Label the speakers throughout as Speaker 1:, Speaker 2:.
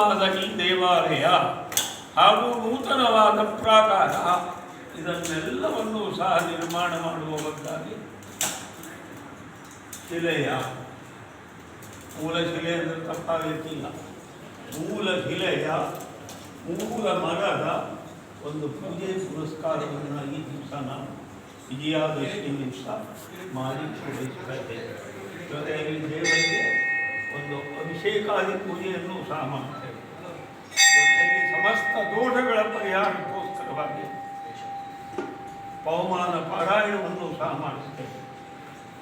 Speaker 1: ನೂತನವಾದ ಈ ದೇವಾಲಯ ಹಾಗೂ ನೂತನವಾದ ಪ್ರಾಕಾರ ಇದನ್ನೆಲ್ಲವನ್ನು ಸಹ ನಿರ್ಮಾಣ ಮಾಡುವುದಕ್ಕಾಗಿ ಶಿಲೆಯ ಮೂಲ ಶಿಲೆ ಅಂದರೆ ತಪ್ಪಾಗಲಿಕ್ಕಿಲ್ಲ, ಮೂಲ ಶಿಲೆಯ ಮೂಲ ಮರದ ಒಂದು ಪೂಜೆ ಪುರಸ್ಕಾರವನ್ನು ಈ ದಿವಸ ನಾವು ವಿಜಯಾದಶಮಿ ದಿವಸ ಮಾಡಿ ಪೂರೈಸುತ್ತೇವೆ. ಜೊತೆಯಲ್ಲಿ ದೇವರಿಗೆ ಒಂದು ಅಭಿಷೇಕಾದಿ ಪೂಜೆಯನ್ನು ಸಹ ಮಾಡುತ್ತೇವೆ. ಜೊತೆಯಲ್ಲಿ ಸಮಸ್ತ ದೋಷಗಳ ಪರಿಹಾರಕ್ಕೋಸ್ಕರವಾಗಿ ಪವಮಾನ ಪಾರಾಯಣವನ್ನು ಸಹ ಮಾಡುತ್ತೇವೆ.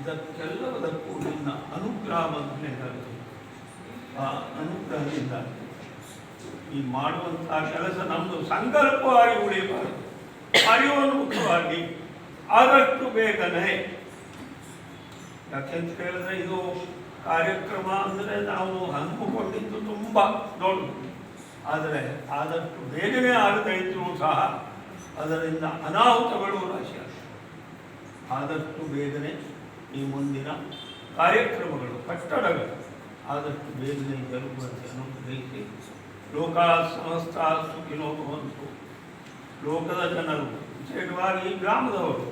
Speaker 1: ಇದಕ್ಕೆಲ್ಲದಕ್ಕೂ ನಿನ್ನ ಅನುಗ್ರಹ ಬಂಧನೆಗಾಗಿ ಆ ಅನುಗ್ರಹದಿಂದ ಈ ಮಾಡುವಂತಹ ಕೆಲಸ ನಮ್ಮದು ಸಂಕಲ್ಪವಾಗಿ ಉಳಿಬಾರದು, ಕಾರ್ಯೋನ್ಮುಖವಾಗಿ ಆದಷ್ಟು ಬೇಗನೆ. ಯಾಕೆಂತ ಹೇಳಿದ್ರೆ ಇದು ಕಾರ್ಯಕ್ರಮ ಅಂದರೆ ನಾವು ಹಮ್ಮಿಕೊಂಡಿದ್ದು ತುಂಬ ದೊಡ್ಡದು, ಆದರೆ ಆದಷ್ಟು ಬೇಗನೆ ಆಗದೇ ಇದ್ದರೂ ಸಹ ಅದರಿಂದ ಅನಾಹುತಗಳು ರಾಶಿ ಆಗ್ತವೆ. ಆದಷ್ಟು ಬೇಗನೆ ಈ ಮುಂದಿನ ಕಾರ್ಯಕ್ರಮಗಳು ಕಟ್ಟಡಗಳು ಆದಷ್ಟು ಬೇಗನೆ ಜರುಗುವಂತೆ ಅನುಗ್ರಹಿಸಿ ಲೋಕ ಸಮಸ್ತ ಸುಖಿನೋ ಭವಂತು. ಲೋಕದ ಜನರು, ವಿಶೇಷವಾಗಿ ಗ್ರಾಮದವರು,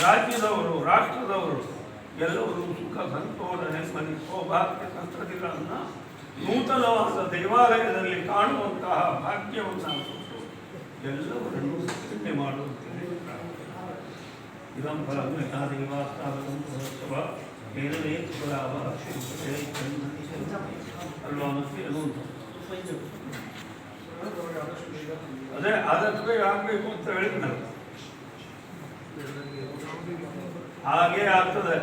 Speaker 1: ರಾಜ್ಯದವರು, ರಾಷ್ಟ್ರದವರು ಎಲ್ಲರೂ ಸುಖ ಸಂತೋಷ ನೆಮ್ಮದಿ ಸೌಭಾಗ್ಯ ಸಂತತಿಗಳನ್ನು ನೂತನವಾದ ದೇವಾಲಯದಲ್ಲಿ ಕಾಣುವಂತಹ ಭಾಗ್ಯವನ್ನು ಕೊಟ್ಟು ಎಲ್ಲವರನ್ನು ರಕ್ಷಣೆ ಮಾಡುವಂತೆ ಇದಂ ಫಲಮೇನಾದೇವಾಸ್ತಾವತ್ಸವ ಏನೇ ಫಲಾವ ಅಲ್ವಾ ಮತ್ತೆ ಅನ್ನುವಂಥ ಅದೇ ಆದಷ್ಟು ಬೇಗ ಆಗಬೇಕು ಅಂತ ಹೇಳಿದ್ನಲ್ಲ, ಹಾಗೇ ಆಗ್ತದೆ.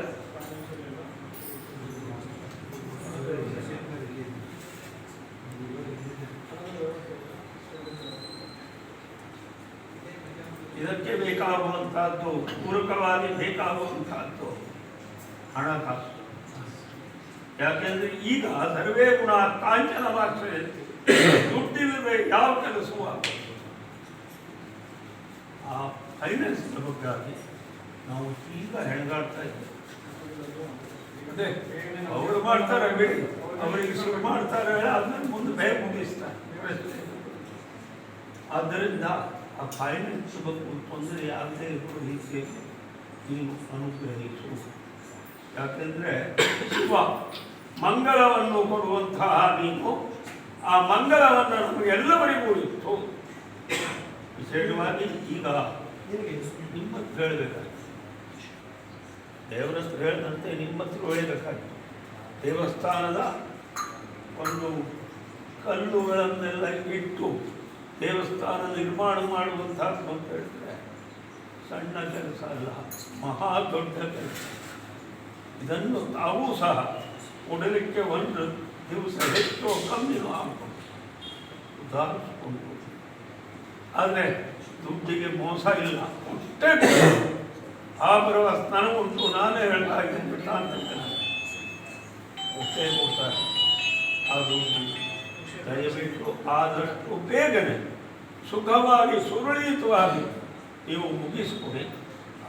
Speaker 1: ಇದಕ್ಕೆ ಬೇಕಾಗುವಂತಹದ್ದು, ಪೂರಕವಾಗಿ ಬೇಕಾಗುವಂತಹದ್ದು ಹಣಕಾಸು. ಯಾಕೆಂದ್ರೆ ಈಗ ಸರ್ವೇ ಗುಣ ಕಾಂಚನ ಭಾಷೆ ದುಡ್ಡಿಲ್ಲದೆ ಯಾವ ಕೆಲಸವೂ ಆಗ್ತದೆ. ಆ ಫೈನಾನ್ಸಿನ ಬಗ್ಗೆ ನಾವು ಈಗ ಹೆಣಗಾಡ್ತಾ ಇದ್ದೇವೆ. ಅದೇ ಅವರು ಮಾಡ್ತಾರೆ ಬಿಡಿ, ಅವರಿಗೆ ಶುರು ಮಾಡ್ತಾರೆ, ಅದನ್ನು ಮುಂದೆ ಬೇಗ ಮುಗಿಸ್ತಾರೆ. ಆದ್ದರಿಂದ ಆ ಫೈನಾನ್ಸ್ ಬಗ್ಗೆ ತೊಂದರೆ ಆಗದೆ ಇರುವ ರೀತಿಯಲ್ಲಿ ನೀವು ಅನುಗ್ರಹಿಸು. ಯಾಕೆಂದರೆ ಶಿವ ಮಂಗಳವನ್ನು ಕೊಡುವಂತಹ ನೀನು ಆ ಮಂಗಳವನ್ನು ನಮಗೆ ಎಲ್ಲವರಿಗೂ ಇತ್ತು. ವಿಶೇಷವಾಗಿ ಈಗ ನಿಮ್ಮ ಹತ್ರ ಹೇಳಬೇಕಾಗಿತ್ತು, ದೇವರ ಹತ್ರ ಹೇಳಿದಂತೆ ನಿಮ್ಮ ಹತ್ರ ಹೇಳಬೇಕಾಗಿತ್ತು. ದೇವಸ್ಥಾನದ ಒಂದು ಕಲ್ಲುಗಳನ್ನೆಲ್ಲ ಇಟ್ಟು ದೇವಸ್ಥಾನ ನಿರ್ಮಾಣ ಮಾಡುವಂಥದ್ದು ಅಂತ ಹೇಳಿದ್ರೆ ಸಣ್ಣ ಕೆಲಸ ಅಲ್ಲ, ಮಹಾ ದೊಡ್ಡ ಕೆಲಸ. ಇದನ್ನು ತಾವೂ ಸಹ ಕೊಡಲಿಕ್ಕೆ ಒಂದು ದಿವಸ ಹೆಚ್ಚು ಕಮ್ಮಿನೂ ಹಾಕೊಂಡು ಉದಾಹರಿಸಿಕೊಂಡು, ಆದರೆ ದುಡ್ಡಿಗೆ ಮೋಸ ಇಲ್ಲ, ಅಷ್ಟೇ ಆ ಬರುವ ಸ್ನಾನ ಉಂಟು. ನಾನೇ ಹೇಳ್ತಾ ಇದ್ದೀನಿ ಬಿಟ್ಟ ಅಂತ ಅಷ್ಟೇ ಮೋಸ. ಅದು ದಯವಿಟ್ಟು ಆದಷ್ಟು ಬೇಗನೆ ಸುಖವಾಗಿ ಸುರಳಿತವಾಗಿ ನೀವು ಮುಗಿಸ್ಕೊಡಿ.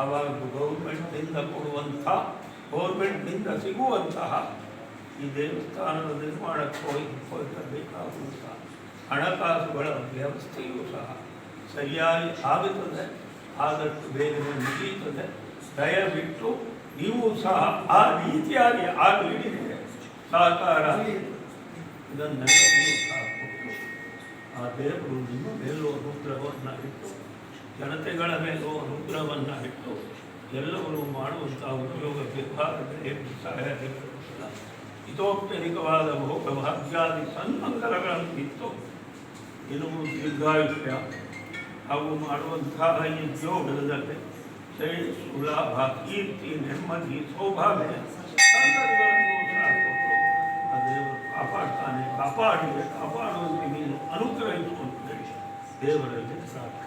Speaker 1: ಆವಾಗ ಗೌರ್ಮೆಂಟ್ನಿಂದ ಕೊಡುವಂಥ, ಗೌರ್ಮೆಂಟ್ನಿಂದ ಸಿಗುವಂತಹ ಈ ದೇವಸ್ಥಾನದ ನಿರ್ಮಾಣಕ್ಕೆ ಬೇಕಾಗುವಂಥ ಹಣಕಾಸುಗಳ ವ್ಯವಸ್ಥೆಯೂ ಸಹ ಸರಿಯಾಗಿ ಆಗುತ್ತದೆ, ಆದಷ್ಟು ಬೇಗನೆ ಮುಗಿಯುತ್ತದೆ. ದಯವಿಟ್ಟು ನೀವು ಸಹ ಆ ರೀತಿಯಾಗಿ ಆಗಲಿಕ್ಕೆ ಸಹಕಾರ ಇದನ್ನೆಲ್ಲವೂ ಸಹ ಕೊಟ್ಟು ಆ ದೇವರು ನಿಮ್ಮ ಮೇಲೂ ಅನುಗ್ರಹವನ್ನು ಇಟ್ಟು, ಜನತೆಗಳ ಮೇಲೂ ಅನುಗ್ರಹವನ್ನು ಇಟ್ಟು ಎಲ್ಲವರು ಮಾಡುವಂಥ ಉದ್ಯೋಗ ವ್ಯವಹಾರಗಳಿಗೆ ಸಹಾಯ ಇತೋಪ್ಯನಿಕವಾದ ಭೋಗಭಾಗ್ಯಾದಿ ಸನ್ಮಂಗಲಗಳನ್ನಿತ್ತು ಇನ್ನು ದೀರ್ಘಾಯುಷ್ಯ ಹಾಗೂ ಮಾಡುವಂತಹ ಈ ಉದ್ಯೋಗದಲ್ಲಿ ಶ್ರೇಯಸ್ಸು, ಲಾಭ, ಕೀರ್ತಿ, ನೆಮ್ಮದಿ, ಸೌಭಾಗ್ಯ ಸಂತತಿಗಳನ್ನು ಸಹ ಕೊಟ್ಟು ಆ ದೇವರು ಕಾಪಾಡ್ತಾನೆ. ಕಾಪಾಡುವಂತೆ ನೀನು ಅನುಗ್ರಹಿಸುವಂತ ಹೇಳಿ ದೇವರಲ್ಲಿ ಪ್ರಾರ್ಥನೆ.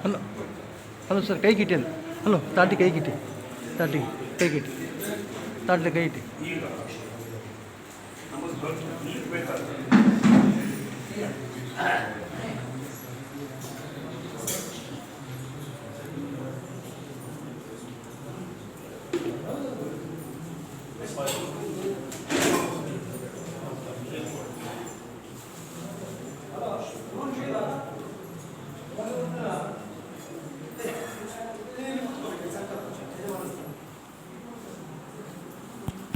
Speaker 2: ಹಲೋ ಹಲೋ ಸರ್, ಕೈ ಕಿಟ್ಟಿ ಅಂತ. ಹಲೋ, ತಾಟಿ ಕೈ ಕಿಟ್ಟಿ, ತಾಟಿ ಕೈ ಕಿಟ್ಟಿ, ತಾಟ್ಲಿ ಕೈ ಇಟ್ಟಿ.
Speaker 1: ನಮಗೆ ಸ್ವಲ್ಪ ನೀರು ಬೇಕಾಗ್ತದೆ.